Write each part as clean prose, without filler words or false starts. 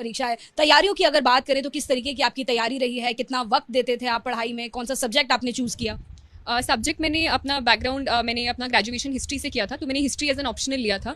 परीक्षा है, तैयारियों की अगर बात करें तो किस तरीके की आपकी तैयारी रही है, कितना वक्त देते थे आप पढ़ाई में, कौन सा सब्जेक्ट आपने चूज किया? सब्जेक्ट मैंने अपना बैकग्राउंड मैंने अपना ग्रेजुएशन हिस्ट्री से किया था, तो मैंने हिस्ट्री एज एन ऑप्शनल लिया था।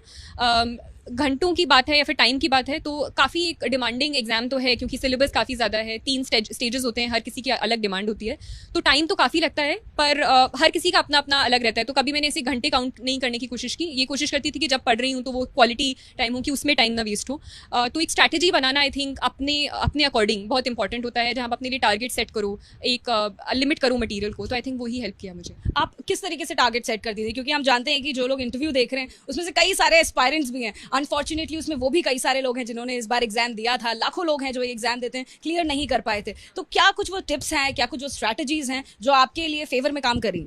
घंटों की बात है या फिर टाइम की बात है तो काफ़ी एक डिमांडिंग एग्जाम तो है, क्योंकि सिलेबस काफ़ी ज़्यादा है, 3 स्टेजेस होते हैं, हर किसी की अलग डिमांड होती है, तो टाइम तो काफ़ी लगता है, पर हर किसी का अपना अपना अलग रहता है। तो कभी मैंने ऐसे घंटे काउंट नहीं करने की कोशिश की, ये कोशिश करती थी कि जब पढ़ रही हूँ तो वो क्वालिटी टाइम हो, कि उसमें टाइम ना वेस्ट हो। तो एक स्ट्रैटेजी बनाना आई थिंक अपने अपने अकॉर्डिंग बहुत इंपॉर्टेंट होता है, जहाँ आप अपने लिए टारगेट सेट करो, एक लिमिट करो मटीरियल को, तो आई थिंक वही हेल्प किया मुझे। आप किस तरीके से टारगेट सेट करती थी, क्योंकि हम जानते हैं कि जो लोग इंटरव्यू देख रहे हैं उसमें से कई सारे एस्पायरेंट्स भी हैं, अनफॉर्चुनेटली उसमें वो भी कई सारे लोग हैं जिन्होंने इस बार एग्जाम दिया था, लाखों लोग हैं जो एग्जाम देते हैं क्लियर नहीं कर पाए थे, तो क्या कुछ वो टिप्स हैं, क्या कुछ वो स्ट्रैटेजीज हैं जो आपके लिए फेवर में काम करी?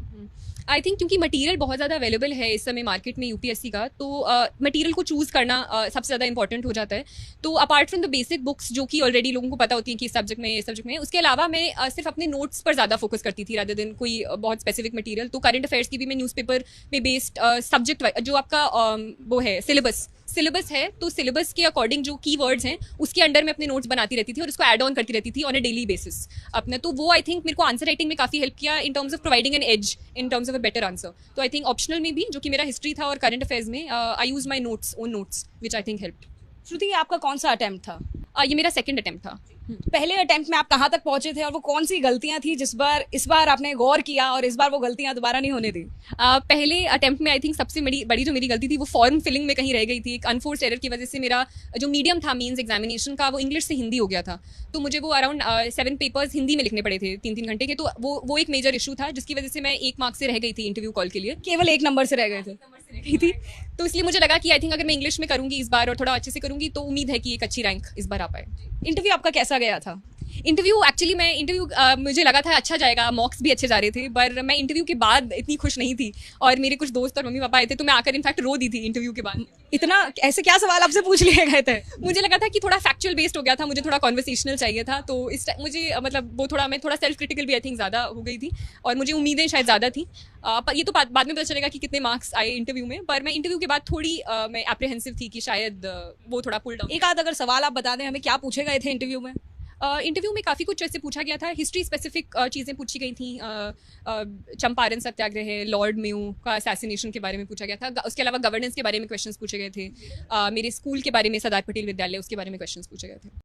आई थिंक क्योंकि मटेरियल बहुत ज़्यादा अवेलेबल है इस समय मार्केट में यूपीएससी का, तो मटेरियल को चूज़ करना सबसे ज़्यादा इंपॉर्टेंट हो जाता है। तो apart from the basic books जो कि ऑलरेडी लोगों को पता होती हैं कि इस सब्जेक्ट में, इस सब्जेक्ट में, उसके अलावा मैं सिर्फ अपने नोट्स पर ज़्यादा फोकस करती थी रादर देन कोई बहुत स्पेसिफिक मटेरियल। तो करंट अफेयर्स की भी मैं न्यूज़पेपर में बेस्ड सब्जेक्ट जो आपका वो है सिलेबस है, तो सिलेबस के अकॉर्डिंग जो कीवर्ड्स हैं उसके अंडर में अपने नोट्स बनाती रहती थी और उसको ऐड ऑन करती रहती थी ऑन अ डेली बेसिस अपने। तो वो आई थिंक मेरे को आंसर राइटिंग में काफ़ी हेल्प किया in terms of providing an edge, in terms of a better answer. तो आई थिंक ऑप्शनल में भी, जो कि मेरा हिस्ट्री था और करंट अफेयर्स में, I use my notes, own notes, which I think help. Shruti, आपका कौन सा अटेम्प्ट था? ये मेरा सेकंड अटेम्प्ट था। पहले अटेम्प्ट में आप कहाँ तक पहुंचे थे और वो कौन सी गलतियां थी इस बार आपने गौर किया और इस बार वो गलतियां दोबारा नहीं होने दी? पहले अटेम्प्ट में आई थिंक सबसे बड़ी जो मेरी गलती थी वो फॉर्म फिलिंग में कहीं रह गई थी। एक अनफोर्स एरर की वजह से मेरा जो मीडियम था मीन्स एग्जामिनेशन का, वो इंग्लिश से हिंदी हो गया था, तो मुझे वो अराउंड 7 पेपर्स हिंदी में लिखने पड़े थे 3-3 घंटे के। तो वो एक मेजर इशू था जिसकी वजह से मैं 1 मार्क्स से रह गई थी इंटरव्यू कॉल के लिए, केवल 1 नंबर से रह गए थे? गई थी। तो इसलिए मुझे लगा कि आई थिंक अगर मैं इंग्लिश में करूंगी इस बार और थोड़ा अच्छे से करूंगी तो उम्मीद है कि एक अच्छी रैंक इस बार आ पाए। इंटरव्यू आपका कैसा गया था? इंटरव्यू एक्चुअली मुझे लगा था अच्छा जाएगा, मॉक्स भी अच्छे जा रहे थे, पर मैं इंटरव्यू के बाद इतनी खुश नहीं थी और मेरे कुछ दोस्त और मम्मी पापा आए थे, तो मैं आकर इनफैक्ट रो दी थी इंटरव्यू के बाद। इतना ऐसे क्या सवाल आपसे पूछ लिए गए थे? मुझे लगा था कि थोड़ा फैक्चुअल बेस्ड हो गया था, मुझे थोड़ा कॉन्वर्सेशनल चाहिए था, तो इस मुझे मतलब वो थोड़ा मैं थोड़ा सेल्फ क्रिटिकल भी आई थिंक ज़्यादा हो गई थी और मुझे उम्मीदें शायद ज़्यादा थी। पर ये तो बाद में पता चलेगा कि कितने मार्क्स आए इंटरव्यू में, पर मैं इंटरव्यू के बाद थोड़ी मैं एप्रीहेंसिव थी कि शायद वो थोड़ा पुल डाउन। एक आध अगर सवाल आप बता दें हमें, क्या पूछे गए थे इंटरव्यू में? इंटरव्यू में काफ़ी कुछ ऐसे पूछा गया था, हिस्ट्री स्पेसिफिक चीज़ें पूछी गई थी, चंपारण सत्याग्रह, लॉर्ड मेयो का असैसिनेशन के बारे में पूछा गया था। उसके अलावा गवर्नेंस के बारे में क्वेश्चंस पूछे गए थे, मेरे स्कूल के बारे में, सरदार पटेल विद्यालय, उसके बारे में क्वेश्चंस पूछे गए थे।